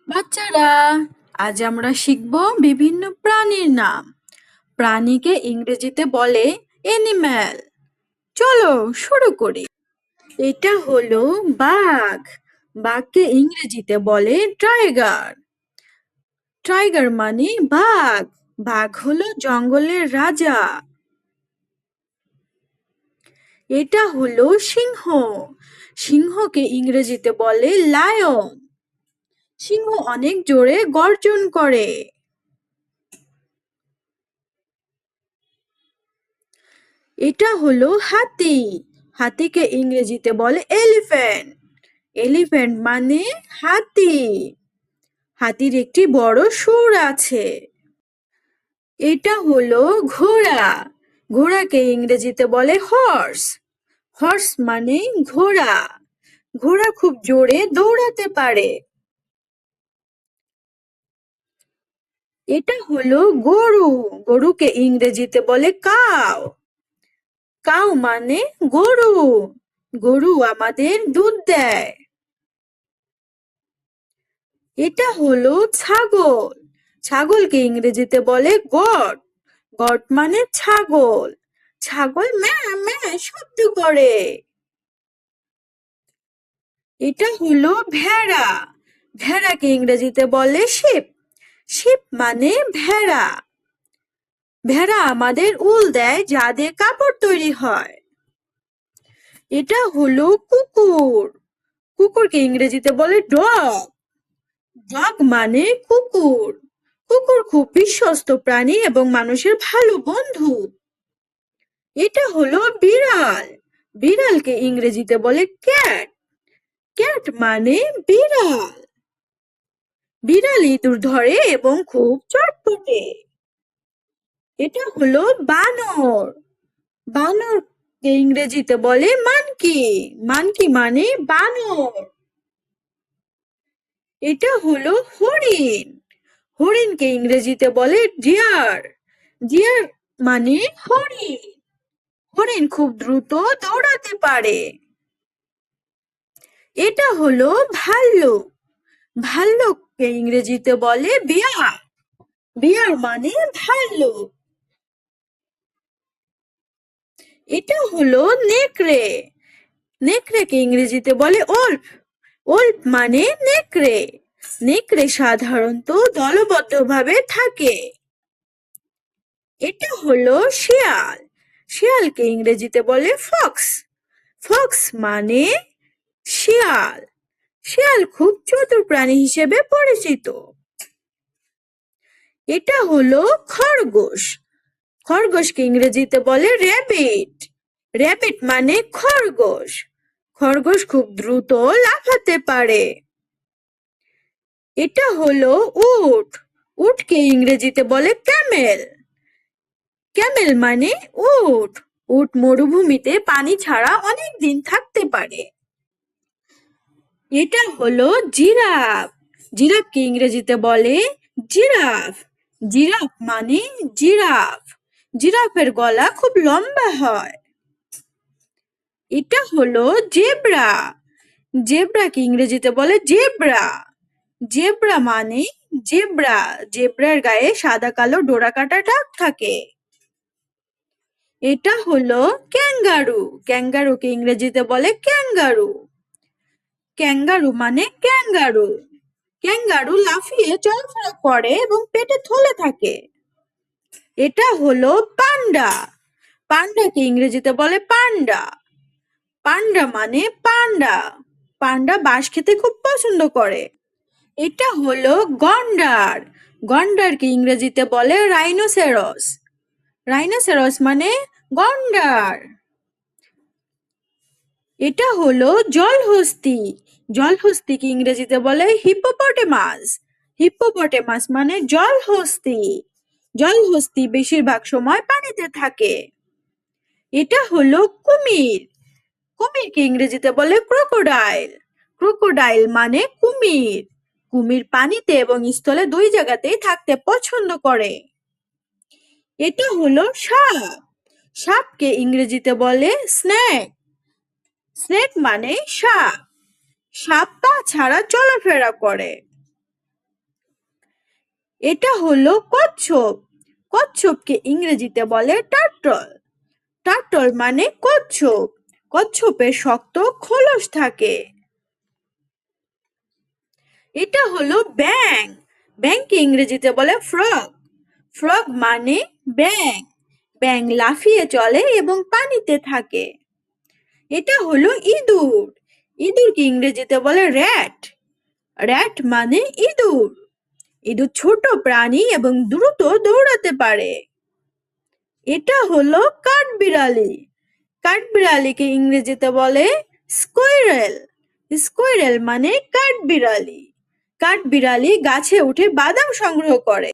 বাচ্চারা, আজ আমরা শিখব বিভিন্ন প্রাণীর নাম। প্রাণীকে ইংরেজিতে বলে এনিম্যাল। চলো শুরু করি। এটা হলো বাঘ। বাঘকে ইংরেজিতে বলে টাইগার। টাইগার মানে বাঘ। বাঘ হলো জঙ্গলের রাজা। এটা হলো সিংহ। সিংহকে ইংরেজিতে বলে লায়ন। সিংহ অনেক জোরে গর্জন করে। এটা হলো হাতি। হাতিকে ইংরেজিতে বলে এলিফ্যান্ট। এলিফ্যান্ট মানে হাতি। হাতির একটি বড় শুঁড় আছে। এটা হলো ঘোড়া। ঘোড়াকে ইংরেজিতে বলে হর্স। হর্স মানে ঘোড়া। ঘোড়া খুব জোরে দৌড়াতে পারে। এটা হলো গরু। গরুকে ইংরেজিতে বলে কাউ। কাউ মানে গরু। গরু আমাদের দুধ দেয়। এটা হলো ছাগল। ছাগলকে ইংরেজিতে বলে গট। গট মানে ছাগল। ছাগল ম্যাঁ ম্যাঁ শব্দ করে। এটা হলো ভেড়া। ভেড়াকে ইংরেজিতে বলে শিপ। শিপ মানে ভেড়া। ভেড়া আমাদের উল দেয়, যা দিয়ে কাপড় তৈরি হয়। এটা হলো কুকুর। কুকুরকে ইংরেজিতে বলে ডগ। ডগ মানে কুকুর। কুকুর খুব বিশ্বস্ত প্রাণী এবং মানুষের ভালো বন্ধু। এটা হলো বিড়াল। বিড়ালকে ইংরেজিতে বলে ক্যাট। ক্যাট মানে বিড়াল। বিড়াল ইঁদুর ধরে এবং খুব চটপটে। এটা হলো বানর। বানরকে ইংরেজিতে বলে মানকি। মানকি মানে বানর। এটা হলো হরিণ। হরিণকে ইংরেজিতে বলে ডিয়ার। ডিয়ার মানে হরিণ। হরিণ খুব দ্রুত দৌড়াতে পারে। এটা হলো ভাল্লুক। ভাল্লুককে ইংরেজিতে বলে বিয়ার। বিয়ার মানে ভাল্লুক। এটা হলো নেকড়ে। নেকড়েকে ইংরেজিতে বলে ওল্ফ। ওল্ফ মানে নেকড়ে। নেকড়ে সাধারণত দলবদ্ধভাবে থাকে। এটা হলো শিয়াল। শিয়ালকে ইংরেজিতে বলে ফক্স। ফক্স মানে শিয়াল। শিয়াল খুব চতুর প্রাণী হিসেবে পরিচিত। এটা হলো খরগোশ। খরগোশকে ইংরেজিতে বলে র্যাবিট। র্যাবিট মানে খরগোশ। খরগোশ খুব দ্রুত লাফাতে পারে। এটা হলো উট। উটকে ইংরেজিতে বলে ক্যামেল। ক্যামেল মানে উট। উট মরুভূমিতে পানি ছাড়া অনেক দিন থাকতে পারে। এটা হলো জিরাফ। জিরাফকে ইংরেজিতে বলে জিরাফ। জিরাফ মানে জিরাফ। জিরাফের গলা খুব লম্বা হয়। এটা হলো জেব্রা। জেব্রাকে ইংরেজিতে বলে জেব্রা। জেব্রা মানে জেব্রা। জেব্রার গায়ে সাদা কালো ডোরাকাটা দাগ থাকে। এটা হলো ক্যাঙ্গারু। ক্যাঙ্গারুকে ইংরেজিতে বলে ক্যাঙ্গারু। ক্যাঙ্গারু মানে ক্যাঙ্গারু। ক্যাঙ্গারু লাফিয়ে চলাফেরা করে এবং পেটে থলে থাকে। এটা হলো পান্ডা। পান্ডাকে ইংরেজিতে বলে পান্ডা। পান্ডা মানে পান্ডা। পান্ডা বাঁশ খেতে খুব পছন্দ করে। এটা হলো গন্ডার। গন্ডারকে ইংরেজিতে বলে রাইনোসেরস। রাইনোসেরস মানে গন্ডার। এটা হলো জলহস্তী। জলহস্তিকে ইংরেজিতে বলে হিপ্পোপটেমাস। হিপ্পোপটেমাস মানে জলহস্তী। জলহস্তী বেশিরভাগ সময় পানিতে থাকে। এটা হলো কুমির। কুমিরকে ইংরেজিতে বলে ক্রোকোডাইল। ক্রোকোডাইল মানে কুমির। কুমির পানিতে এবং স্থলে দুই জায়গাতেই থাকতে পছন্দ করে। এটা হলো সাপ। সাপকে ইংরেজিতে বলে স্নেক। স্নেক মানে সাপ। সাপ পা ছাড়া চলাফেরা করে। এটা হলো কচ্ছপ। কচ্ছপকে ইংরেজিতে বলে টার্টল। টার্টল মানে কচ্ছপ। কচ্ছপের শক্ত খোলস থাকে। এটা হলো ব্যাঙ। ব্যাঙকে ইংরেজিতে বলে ফ্রগ। ফ্রগ মানে ব্যাঙ। ব্যাঙ লাফিয়ে চলে এবং পানিতে থাকে। এটা হলো ইঁদুর। ইঁদুরকে ইংরেজিতে বলে র্যাট। র্যাট মানে ইঁদুর। ইঁদুর ছোট প্রাণী এবং দ্রুত দৌড়াতে পারে। এটা হলো কাঠবিড়ালি। কাঠবিড়ালিকে ইংরেজিতে বলে স্কুইরেল। স্কুইরেল মানে কাঠবিড়ালি। কাঠবিড়ালি গাছে উঠে বাদাম সংগ্রহ করে।